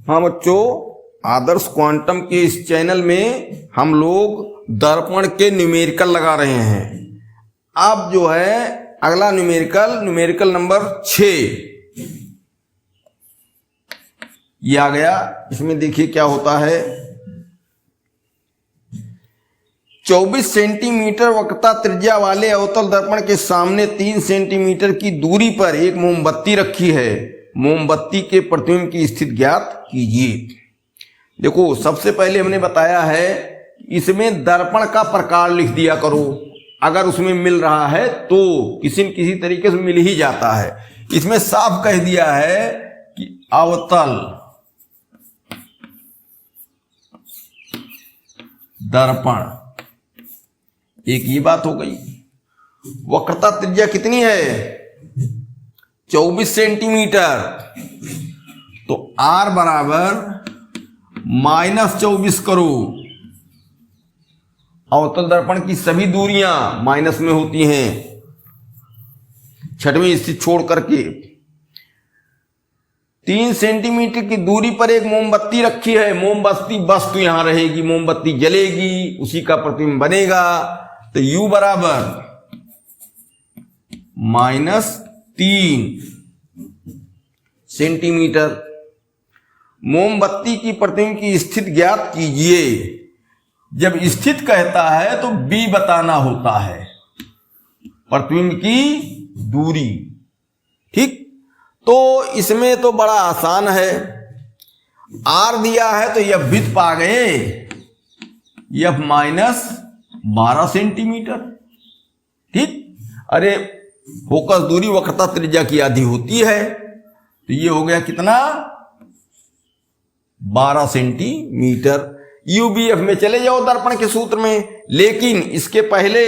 हाँ बच्चों, आदर्श क्वांटम के इस चैनल में हम लोग दर्पण के न्यूमेरिकल लगा रहे हैं। अब जो है अगला न्यूमेरिकल नंबर 6 ये आ गया। इसमें देखिए क्या होता है। 24 सेंटीमीटर वक्रता त्रिज्या वाले अवतल दर्पण के सामने 3 सेंटीमीटर की दूरी पर एक मोमबत्ती रखी है। मोमबत्ती के प्रतिबिंब की स्थिति ज्ञात कीजिए। देखो, सबसे पहले हमने बताया है इसमें दर्पण का प्रकार लिख दिया करो। अगर उसमें मिल रहा है तो किसी न किसी तरीके से मिल ही जाता है। इसमें साफ कह दिया है कि अवतल दर्पण, एक ये बात हो गई। वक्रता त्रिज्या कितनी है? 24 सेंटीमीटर। तो R बराबर -24 करो। अवतल दर्पण की सभी दूरियां माइनस में होती हैं, छठवीं स्थिति छोड़ करके। 3 सेंटीमीटर की दूरी पर एक मोमबत्ती रखी है। मोमबत्ती वस्तु यहां रहेगी, मोमबत्ती जलेगी, उसी का प्रतिबिंब बनेगा। तो U बराबर -3 सेंटीमीटर। मोमबत्ती की प्रतिबिंब की स्थिति ज्ञात कीजिए। जब स्थित कहता है तो B बताना होता है, प्रतिबिंब की दूरी। ठीक, तो इसमें तो बड़ा आसान है। R दिया है तो यह विड्थ पा गए, यह -12 सेंटीमीटर। ठीक, अरे फोकस दूरी वक्रता त्रिज्या की आधी होती है, तो ये हो गया कितना? 12 सेंटीमीटर। UBF में चले जाओ दर्पण के सूत्र में। लेकिन इसके पहले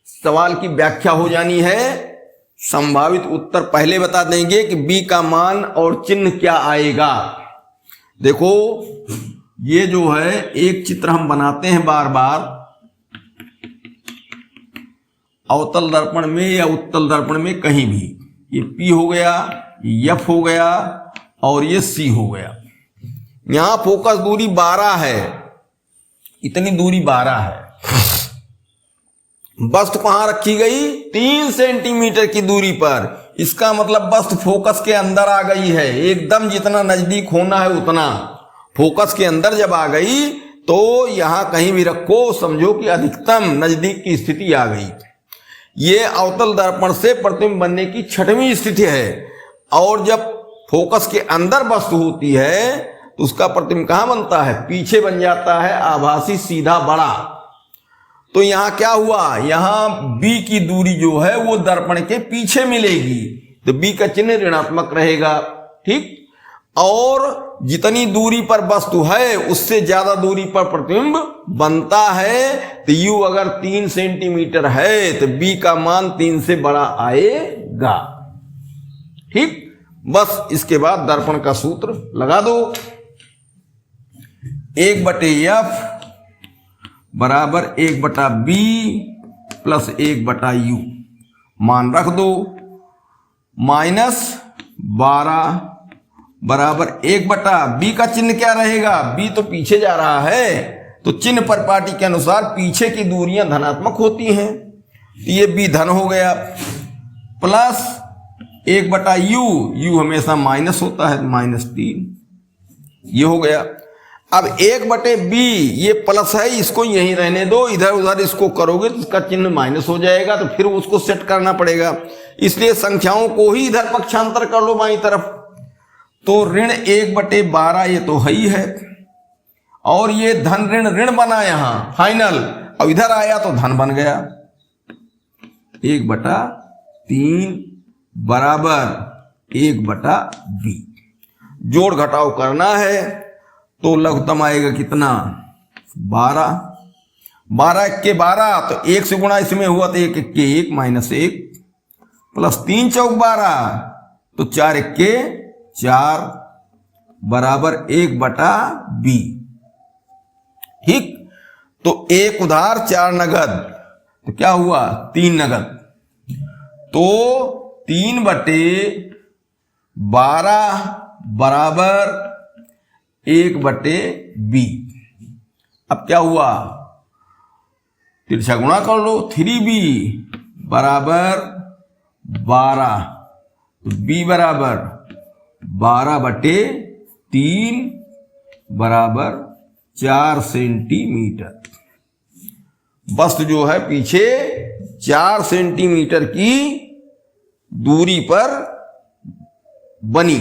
सवाल की व्याख्या हो जानी है। संभावित उत्तर पहले बता देंगे कि B का मान और चिन्ह क्या आएगा। देखो, ये जो है एक चित्र हम बनाते हैं बार बार, अवतल दर्पण में या उत्तल दर्पण में कहीं भी। ये P हो गया, ये F हो गया और ये C हो गया। यहां फोकस दूरी 12 है, इतनी दूरी 12 है। वस्तु कहां रखी गई? 3 सेंटीमीटर की दूरी पर। इसका मतलब वस्तु फोकस के अंदर आ गई है, एकदम जितना नजदीक होना है उतना। फोकस के अंदर जब आ गई तो यहां कहीं भी रखो, समझो कि अधिकतम नजदीक की स्थिति आ गई। ये अवतल दर्पण से प्रतिबिंब बनने की छठवीं स्थिति है। और जब फोकस के अंदर वस्तु होती है तो उसका प्रतिबिंब कहां बनता है? पीछे बन जाता है, आभासी सीधा बड़ा। तो यहां क्या हुआ? यहां B की दूरी जो है वो दर्पण के पीछे मिलेगी, तो B का चिन्ह ऋणात्मक रहेगा। ठीक, और जितनी दूरी पर वस्तु है उससे ज्यादा दूरी पर प्रतिबिंब बनता है। तो U अगर 3 सेंटीमीटर है तो B का मान 3 से बड़ा आएगा। ठीक, बस इसके बाद दर्पण का सूत्र लगा दो। 1/F बराबर 1/B प्लस 1/U। मान रख दो। -12 बराबर 1/B का चिन्ह क्या रहेगा? B तो पीछे जा रहा है, तो चिन्ह परिपाटी के अनुसार पीछे की दूरियां धनात्मक होती हैं। ये B धन हो गया, प्लस 1/U। U हमेशा माइनस होता है, -3। ये हो गया। अब 1/B ये प्लस है, इसको यहीं रहने दो। इधर उधर इसको करोगे तो इसका चिन्ह माइनस हो जाएगा, तो फिर उसको सेट करना पड़ेगा। इसलिए संख्याओं को ही इधर पक्षांतर कर लो बाईं तरफ। तो ऋण 1/12 ये तो है ही है, और ये धन ऋण ऋण बना यहां फाइनल। अब इधर आया तो धन बन गया। 1/3 बराबर 1/B। जोड़ घटाव करना है तो लघुत्तम आएगा कितना? 12। 12 के 12, तो 1 से गुणा इसमें हुआ तो 1 के 1 -1 प्लस 3 चौक 12, तो 4 के 4 बराबर 1/B। ठीक, तो 1 उधार 4 नगद, तो क्या हुआ? 3 नगद। तो 3/12 बराबर 1/b। अब क्या हुआ, तिरछा गुणा कर लो, 3b बराबर 12, तो b बराबर 12/3 बराबर 4 सेंटीमीटर। वस्तु जो है पीछे 4 सेंटीमीटर की दूरी पर बनी,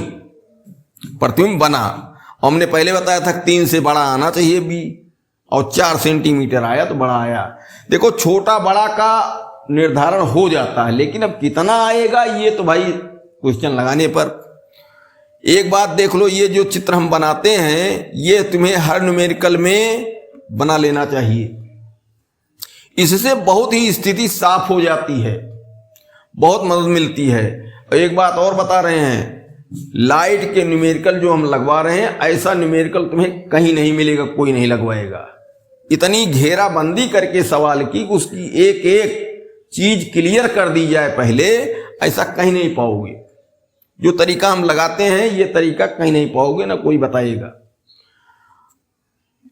प्रतिबिंब बना। हमने पहले बताया था 3 से बड़ा आना चाहिए बी, और 4 सेंटीमीटर आया तो बड़ा आया। देखो छोटा बड़ा का निर्धारण हो जाता है, लेकिन अब कितना आएगा ये तो भाई क्वेश्चन लगाने पर। एक बात देख लो, ये जो चित्र हम बनाते हैं ये तुम्हें हर न्यूमेरिकल में बना लेना चाहिए। इससे बहुत ही स्थिति साफ हो जाती है, बहुत मदद मिलती है। एक बात और बता रहे हैं, लाइट के न्यूमेरिकल जो हम लगवा रहे हैं, ऐसा न्यूमेरिकल तुम्हें कहीं नहीं मिलेगा, कोई नहीं लगवाएगा। इतनी घेराबंदी करके सवाल की, उसकी एक एक चीज क्लियर कर दी जाए पहले, ऐसा कहीं नहीं पाओगे। जो तरीका हम लगाते हैं ये तरीका कहीं नहीं पाओगे, ना कोई बताएगा।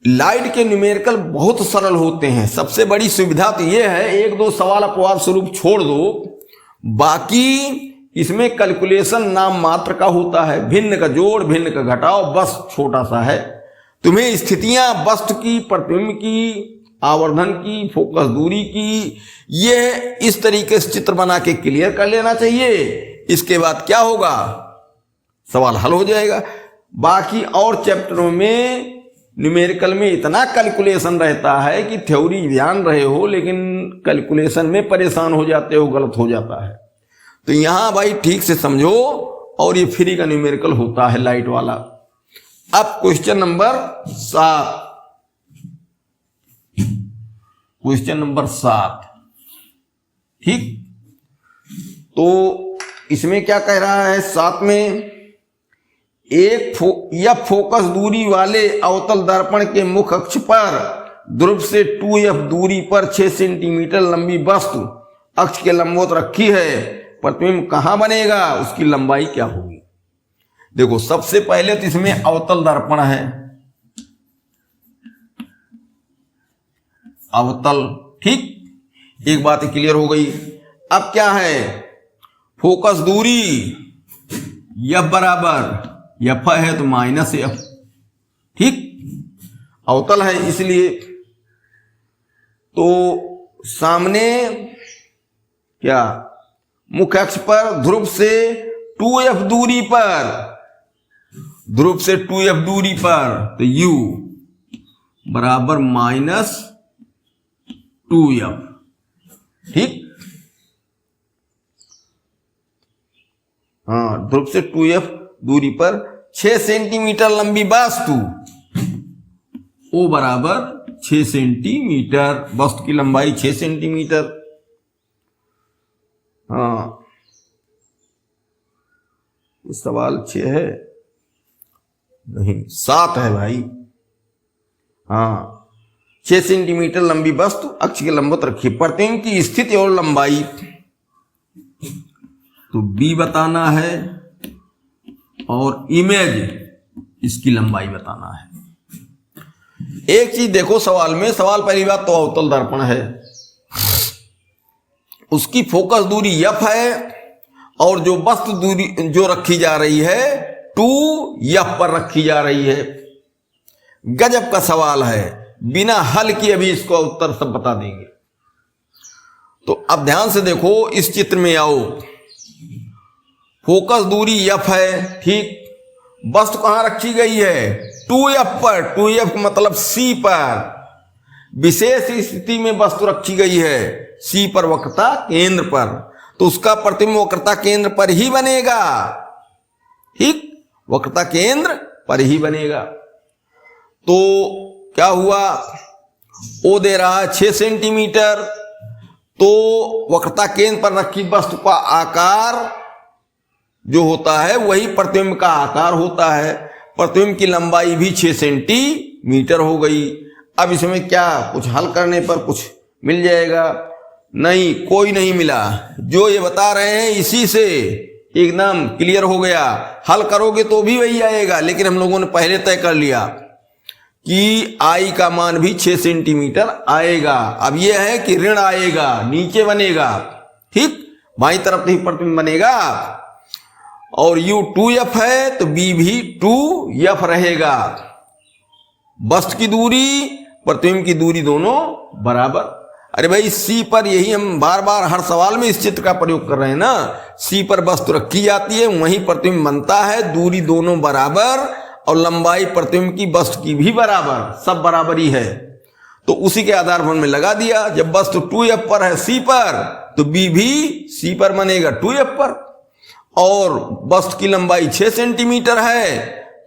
लाइट के न्यूमेरिकल बहुत सरल होते हैं। सबसे बड़ी सुविधा तो ये है, 1-2 सवाल अपवाद स्वरूप छोड़ दो, बाकी इसमें कैलकुलेशन नाम मात्र का होता है। भिन्न का जोड़, भिन्न का घटाव, बस छोटा सा है। तुम्हें स्थितियां वस्तु की, प्रतिबिंब की, आवर्धन की, फोकस दूरी की, ये इस तरीके से चित्र बना के क्लियर कर लेना चाहिए। इसके बाद क्या होगा, सवाल हल हो जाएगा। बाकी और चैप्टरों में न्यूमेरिकल में इतना कैलकुलेशन रहता है कि थ्योरी ध्यान रहे हो, लेकिन कैलकुलेशन में परेशान हो जाते हो, गलत हो जाता है। तो यहां भाई ठीक से समझो, और ये फ्री का न्यूमेरिकल होता है लाइट वाला। अब क्वेश्चन नंबर 7, क्वेश्चन नंबर 7, ठीक। तो इसमें क्या कह रहा है, 7 में या फोकस दूरी वाले अवतल दर्पण के मुख्य अक्ष पर ध्रुव से 2f दूरी पर 6 सेंटीमीटर लंबी वस्तु अक्ष के लंबवत रखी है, प्रतिबिंब कहां बनेगा, उसकी लंबाई क्या होगी। देखो सबसे पहले तो इसमें अवतल दर्पण है, अवतल, ठीक। एक बात क्लियर हो गई। अब क्या है, फोकस दूरी f बराबर f है तो -f, ठीक। अवतल है इसलिए, तो सामने क्या, मुख्य अक्ष पर ध्रुव से 2f दूरी पर, ध्रुव से 2f दूरी पर, तो u बराबर -2f, ठीक। हाँ, ध्रुव से 2f दूरी पर 6 सेंटीमीटर लंबी वस्तु, O बराबर 6 सेंटीमीटर, वस्तु की लंबाई 6 सेंटीमीटर। हाँ, सवाल 6 है नहीं, 7 है भाई। हाँ, 6 सेंटीमीटर लंबी वस्तु अक्ष के लंबवत रखी, प्रतिबिंब की स्थिति और लंबाई तो b बताना है, और इमेज इसकी लंबाई बताना है। एक चीज देखो सवाल में, सवाल पहली बात तो अवतल दर्पण है, उसकी फोकस दूरी f है, और जो वस्तु दूरी जो रखी जा रही है 2f पर रखी जा रही है। गजब का सवाल है, बिना हल किए अभी इसको उत्तर सब बता देंगे। तो अब ध्यान से देखो, इस चित्र में आओ, फोकस दूरी f है, ठीक। वस्तु कहां रखी गई है, 2f पर, 2f मतलब c पर। विशेष स्थिति में वस्तु रखी गई है c पर, वक्रता केंद्र पर, तो उसका प्रतिबिंब वक्रता केंद्र पर ही बनेगा, ठीक। वक्रता केंद्र पर ही बनेगा। तो क्या हुआ, O दे रहा है 6 सेंटीमीटर, तो वक्रता केंद्र पर रखी वस्तु का आकार जो होता है वही प्रतिबिंब का आकार होता है। प्रतिबिंब की लंबाई भी 6 सेंटीमीटर हो गई। अब इसमें क्या, कुछ हल करने पर कुछ मिल जाएगा, नहीं, कोई नहीं मिला। जो ये बता रहे हैं इसी से एकदम क्लियर हो गया। हल करोगे तो भी वही आएगा, लेकिन हम लोगों ने पहले तय कर लिया कि आई का मान भी 6 सेंटीमीटर आएगा। अब यह है कि ऋण आएगा, नीचे बनेगा, ठीक, बाईं तरफ ही प्रतिबिंब बनेगा, और U 2F है तो B भी 2F रहेगा। वस्तु की दूरी, प्रतिबिंब की दूरी दोनों बराबर। अरे भाई C पर यही हम बार बार हर सवाल में इस चित्र का प्रयोग कर रहे हैं ना। C पर वस्तु रखी जाती है, वहीं प्रतिबिंब बनता है, दूरी दोनों बराबर और लंबाई प्रतिबिंब की वस्तु की भी बराबर, सब बराबर ही है। तो उसी के आधार पर हमने लगा दिया, जब वस्तु 2F पर है C पर तो B भी C पर बनेगा 2F पर, और वस्तु की लंबाई 6 सेंटीमीटर है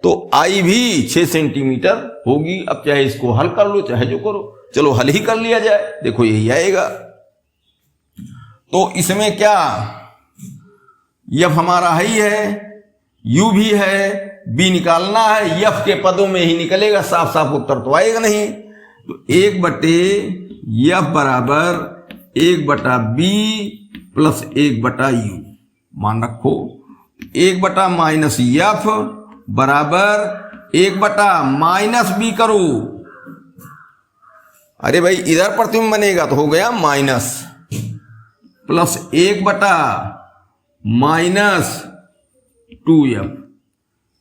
तो I भी 6 सेंटीमीटर होगी। अब चाहे इसको हल कर लो चाहे जो करो, चलो हल ही कर लिया जाए, देखो यही आएगा। तो इसमें क्या, F हमारा ही है, U भी है, B निकालना है, F के पदों में ही निकलेगा, साफ साफ उत्तर तो आएगा नहीं। तो 1/F बराबर 1/B प्लस 1/U, मान रखो 1/-F बराबर 1/-B करो। अरे भाई इधर प्रतिबिंब बनेगा तो हो गया माइनस, प्लस 1/-2F।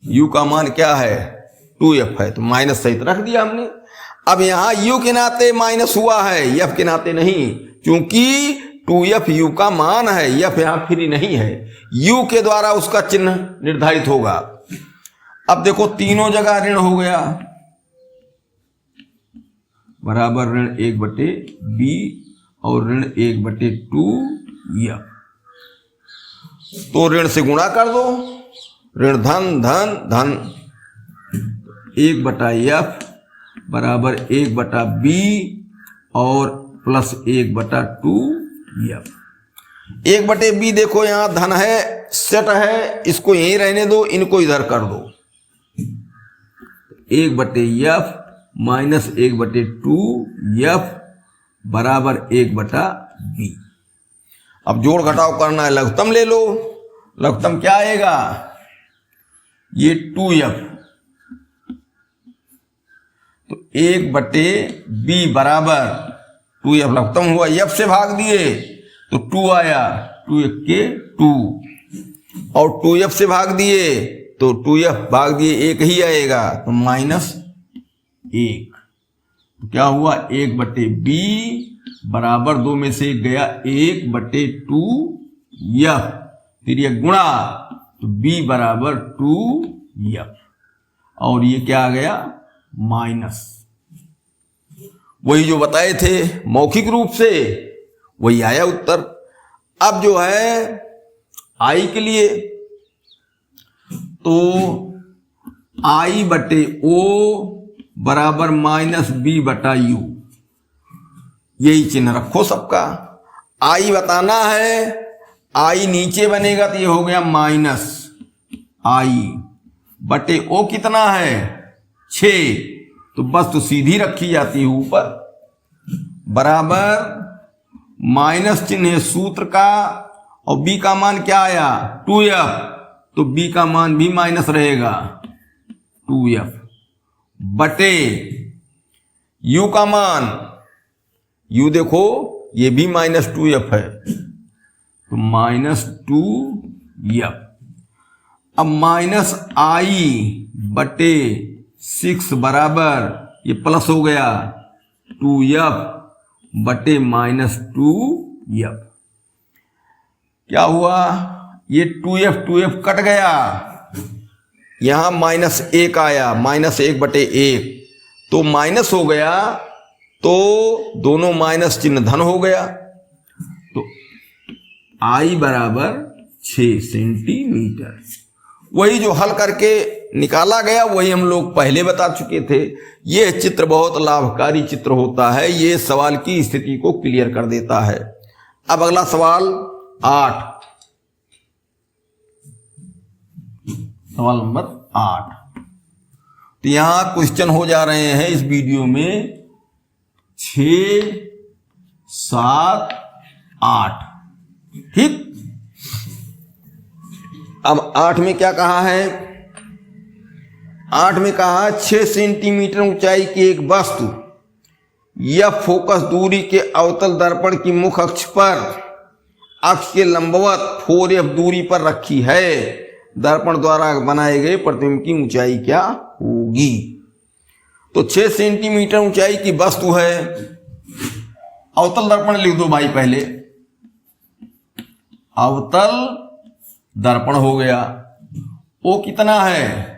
U का मान क्या है 2F है, तो माइनस सहित रख दिया हमने। अब यहां U के नाते माइनस हुआ है, F के नाते नहीं, क्योंकि 2F U का मान है, F यहां फ्री नहीं है, U के द्वारा उसका चिन्ह निर्धारित होगा। अब देखो तीनों जगह ऋण हो गया, बराबर ऋण 1/B और ऋण 1/2F। तो ऋण से गुणा कर दो, ऋण धन धन धन, 1/F बराबर 1/B और प्लस 1/2F। 1/B देखो यहां धन है, सेट है, इसको यहीं रहने दो, इनको इधर कर दो, 1/F माइनस 1/2F बराबर 1/B। अब जोड़ घटाव करना है, लघुत्तम ले लो। लघुत्तम क्या आएगा, ये 2F, तो 1/B बराबर 2F लघुत्तम हुआ, F से भाग दिए तो 2 आया, 2 के 2, और 2F से भाग दिए तो 2F भाग दिए 1 ही आएगा, तो -1। तो क्या हुआ 1/B बराबर 2 में से 1 गया, 1/2F, फिर ये गुणा तो B बराबर 2F, और ये क्या आ गया माइनस। वही जो बताए थे मौखिक रूप से वही आया उत्तर। अब जो है I के लिए तो I/O बराबर -B/U, यही चिन्ह रखो सबका। I बताना है, I नीचे बनेगा तो ये हो गया -I/O कितना है 6, तो बस तो सीधी रखी जाती है ऊपर, बराबर माइनस चिन्ह है सूत्र का, और B का मान क्या आया 2F, तो B का मान भी माइनस रहेगा 2F बटे U का मान, U देखो ये भी -2F है, तो -2F। अब -I/6 बराबर ये प्लस हो गया 2F बटे -2F। क्या हुआ, ये 2F कट गया, यहां -1 आया, -1/1, तो माइनस हो गया, तो दोनों माइनस चिन्ह धन हो गया, तो I बराबर 6 सेंटीमीटर। वही जो हल करके निकाला गया वही हम लोग पहले बता चुके थे। यह चित्र बहुत लाभकारी चित्र होता है, ये सवाल की स्थिति को क्लियर कर देता है। अब अगला सवाल 8, सवाल नंबर 8। तो यहां क्वेश्चन हो जा रहे हैं इस वीडियो में 6, 7, 8, ठीक। अब 8 में क्या कहा है? 8 में कहा 6 सेंटीमीटर ऊंचाई की एक वस्तु यह फोकस दूरी के अवतल दर्पण की मुख अक्ष पर अक्ष के लंबवत 4f दूरी पर रखी है। दर्पण द्वारा बनाए गए प्रतिबिंब की ऊंचाई क्या होगी? तो 6 सेंटीमीटर ऊंचाई की वस्तु है। अवतल दर्पण लिख दो भाई पहले। अवतल दर्पण हो गया। वो कितना है?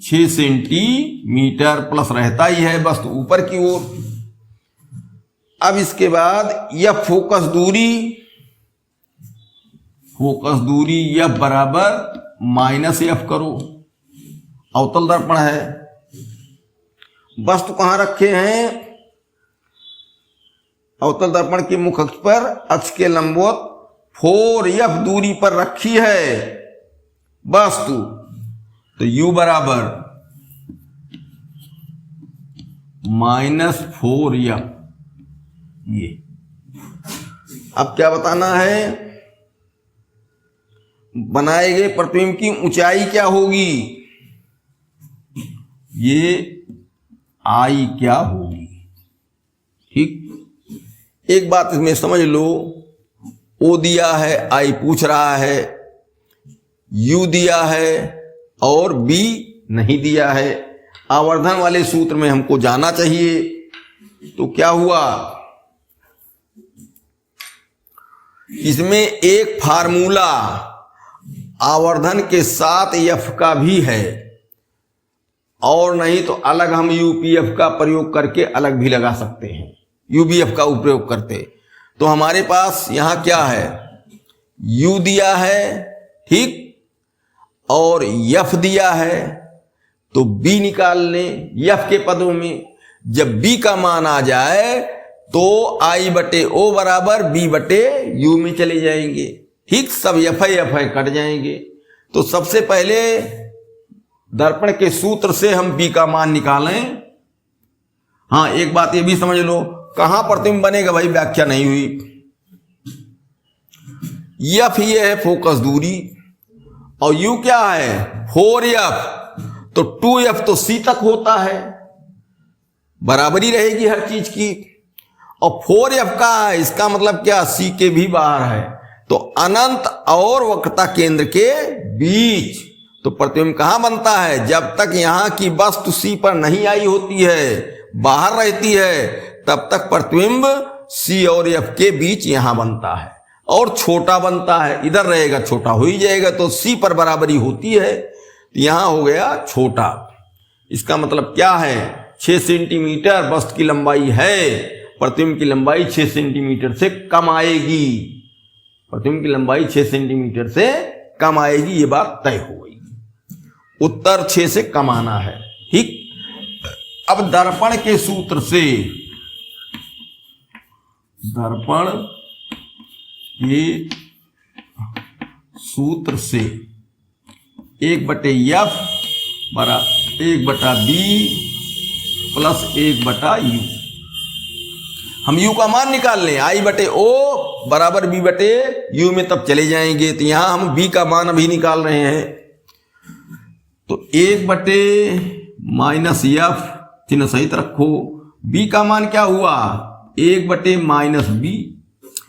6 सेंटीमीटर प्लस रहता ही है वस्तु ऊपर की ओर। अब इसके बाद यह फोकस दूरी यह बराबर -f करो। अवतल दर्पण है। वस्तु कहां रखे हैं? अवतल दर्पण के मुख अक्ष पर अक्ष के लंबवत 4f दूरी पर रखी है वस्तु। तो u बराबर -4f। ये अब क्या बताना है? बनाए गए प्रतिबिंब की ऊंचाई क्या होगी? ये I क्या होगी? ठीक। एक बात इसमें समझ लो, O दिया है, I पूछ रहा है, U दिया है और B नहीं दिया है। आवर्धन वाले सूत्र में हमको जाना चाहिए। तो क्या हुआ? इसमें एक फार्मूला आवर्धन के साथ f का भी है, और नहीं तो अलग हम यूपीएफ का प्रयोग करके अलग भी लगा सकते हैं। यूबीएफ का उपयोग करते तो हमारे पास यहां क्या है? u दिया है, ठीक, और f दिया है। तो b निकाल लें f के पदों में। जब b का मान आ जाए तो I/O बराबर b/u में चले जाएंगे। ठीक, सब FI कट जाएंगे। तो सबसे पहले दर्पण के सूत्र से हम b का मान निकालें। हाँ, एक बात ये भी समझ लो, कहां प्रतिबिंब बनेगा भाई? व्याख्या नहीं हुई। f ये है फोकस दूरी और u क्या है? 4f। तो 2f तो c तक होता है, बराबरी रहेगी हर चीज की। और 4f का है, इसका मतलब क्या? c के भी बाहर है। तो अनंत और वक्रता केंद्र के बीच। तो प्रतिबिंब कहां बनता है? जब तक यहां की वस्तु c पर नहीं आई होती है, बाहर रहती है, तब तक प्रतिबिंब c और f के बीच यहां बनता है। और छोटा बनता है, इधर रहेगा छोटा हो ही जाएगा। तो c पर बराबरी होती है, यहां हो गया छोटा। इसका मतलब क्या है? 6 सेंटीमीटर वस्तु की लंबाई है, प्रतिबिंब की लंबाई 6 सेंटीमीटर से कम आएगी। प्रतिबिंब की लंबाई 6 सेंटीमीटर से कम आएगी, ये बात तय हो गई। उत्तर 6 से कम आना है। ठीक। अब दर्पण के सूत्र से, दर्पण के सूत्र से 1/f बराबर 1/b प्लस 1/u। हम u का मान निकाल लें। I/O बराबर b/u में तब चले जाएंगे। तो यहां हम b का मान अभी निकाल रहे हैं। तो 1/-f चिन्ह सहित रखो। b का मान क्या हुआ? 1/-b।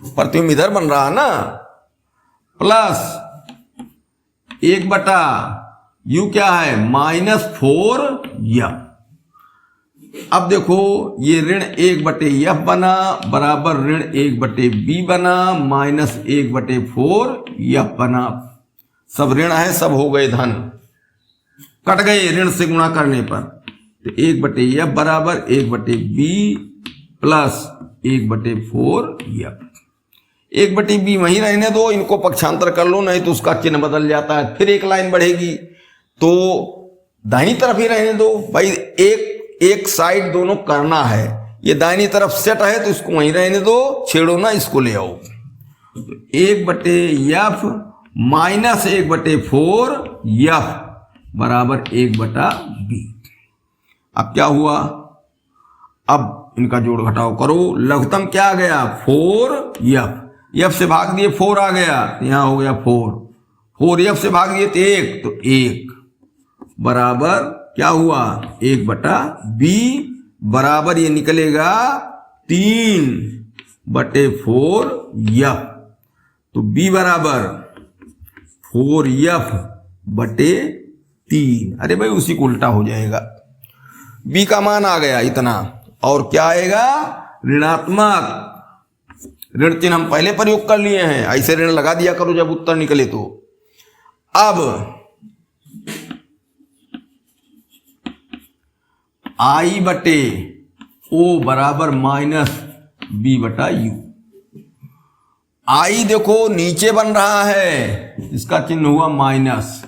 प्रतिबिंब इधर बन रहा है ना, प्लस 1/u क्या है? -4f। अब देखो, ये ऋण 1/f बना बराबर ऋण 1/b बना माइनस 1/4f बना। सब ऋण है, सब हो गए धन, कट गए ऋण से गुणा करने पर। तो 1/f बराबर 1/b प्लस 1/4f। 1/b वहीं रहने दो, इनको पक्षांतर कर लो, नहीं तो उसका चिन्ह बदल जाता है, फिर एक लाइन बढ़ेगी। तो दाहिनी तरफ ही रहने दो भाई, एक साइड दोनों करना है। ये दाहिनी तरफ सेट है तो इसको वहीं रहने दो, छेड़ो ना, इसको ले आओ। 1/f माइनस 1/4f बराबर 1/b। अब क्या हुआ? अब इनका जोड़ घटाव करो। लघुत्तम क्या आ गया? 4f। f से भाग दिए 4 आ गया, यहां हो गया 4 4f से भाग दिए तो 1, तो 1 बराबर क्या हुआ 1/b बराबर ये निकलेगा 3/4f। तो b बराबर 4f/3। अरे भाई उसी को उल्टा हो जाएगा। b का मान आ गया इतना, और क्या आएगा ऋणात्मक। ऋण चिन्ह हम पहले प्रयोग कर लिए हैं, ऐसे ऋण लगा दिया करो जब उत्तर निकले तो। अब I/O बराबर -B/U। I देखो नीचे बन रहा है, इसका चिन्ह हुआ माइनस,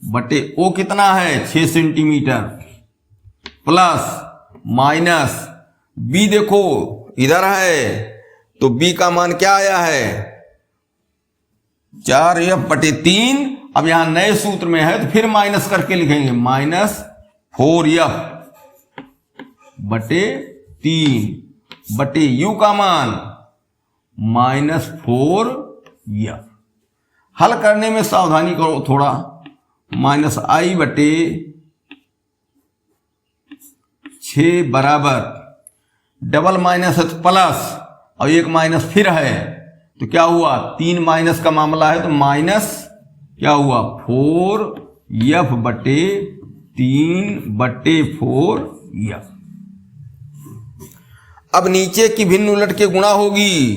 बटे O कितना है 6 सेंटीमीटर, प्लस माइनस B देखो इधर है, तो B का मान क्या आया है 4f/3। अब यहां नए सूत्र में है तो फिर माइनस करके लिखेंगे, -4f/3 बटे U का मान -4f। हल करने में सावधानी करो थोड़ा, -I/6 बराबर डबल माइनस है तो प्लस, और एक माइनस फिर है तो क्या हुआ 3 माइनस का मामला है तो माइनस क्या हुआ 4f/3/4f। अब नीचे की भिन्न उलट के गुणा होगी,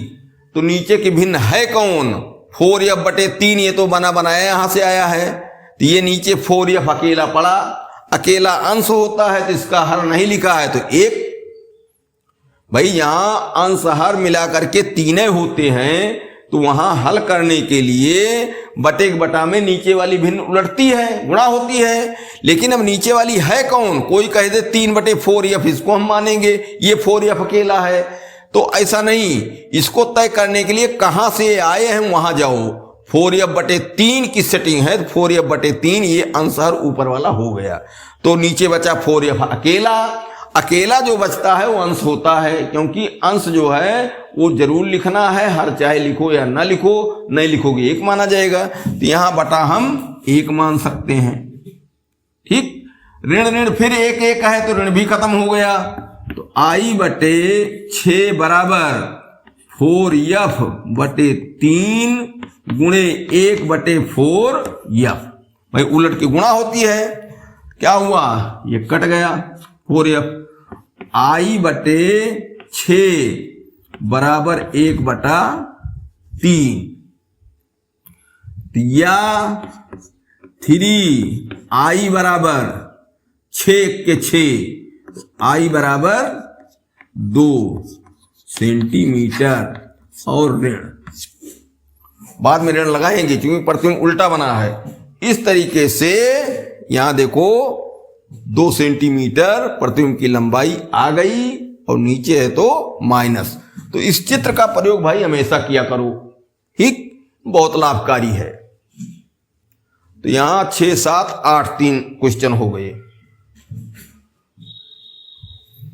तो नीचे की भिन्न है कौन 4f/3। ये तो बना बनाया यहां से आया है, तो ये नीचे 4f अकेला पड़ा, अकेला अंश होता है तो इसका हर नहीं लिखा है तो 1। भाई यहां अंश हर मिला करके 3 होते हैं, तो वहां हल करने के लिए बटे के बटा में नीचे वाली भिन्न उलटती है, गुणा होती है। लेकिन अब नीचे वाली है कौन, कोई कह दे 3/4f, इसको हम मानेंगे, ये 4f अकेला है। तो ऐसा नहीं, इसको तय करने के लिए कहां से आए हैं वहां जाओ। 4f/3 की सेटिंग है, तो 4f/3 ये अंश हर ऊपर वाला हो गया, तो नीचे बचा 4f अकेला। अकेला जो बचता है वो अंश होता है, क्योंकि अंश जो है वो जरूर लिखना है, हर चाहे लिखो या ना लिखो, नहीं लिखोगे 1 माना जाएगा, तो यहां बटा हम 1 मान सकते हैं। ठीक, ऋण ऋण फिर 1 है तो ऋण भी खत्म हो गया, तो I/6 बराबर 4f/3 गुणे 1/4f। भाई उलट की गुणा होती है, क्या हुआ ये कट गया 4f। I/6 बराबर 1/3, या 3I बराबर 6 के 6, I बराबर 2 सेंटीमीटर और ऋण। बाद में ऋण लगाएंगे क्योंकि प्रतिबिंब उल्टा बना है। इस तरीके से यहां देखो 2 सेंटीमीटर प्रतिबिंब की लंबाई आ गई, और नीचे है तो माइनस। तो इस चित्र का प्रयोग भाई हमेशा किया करो, ठीक, बहुत लाभकारी है। तो यहां 6, 7, 8 3 क्वेश्चन हो गए।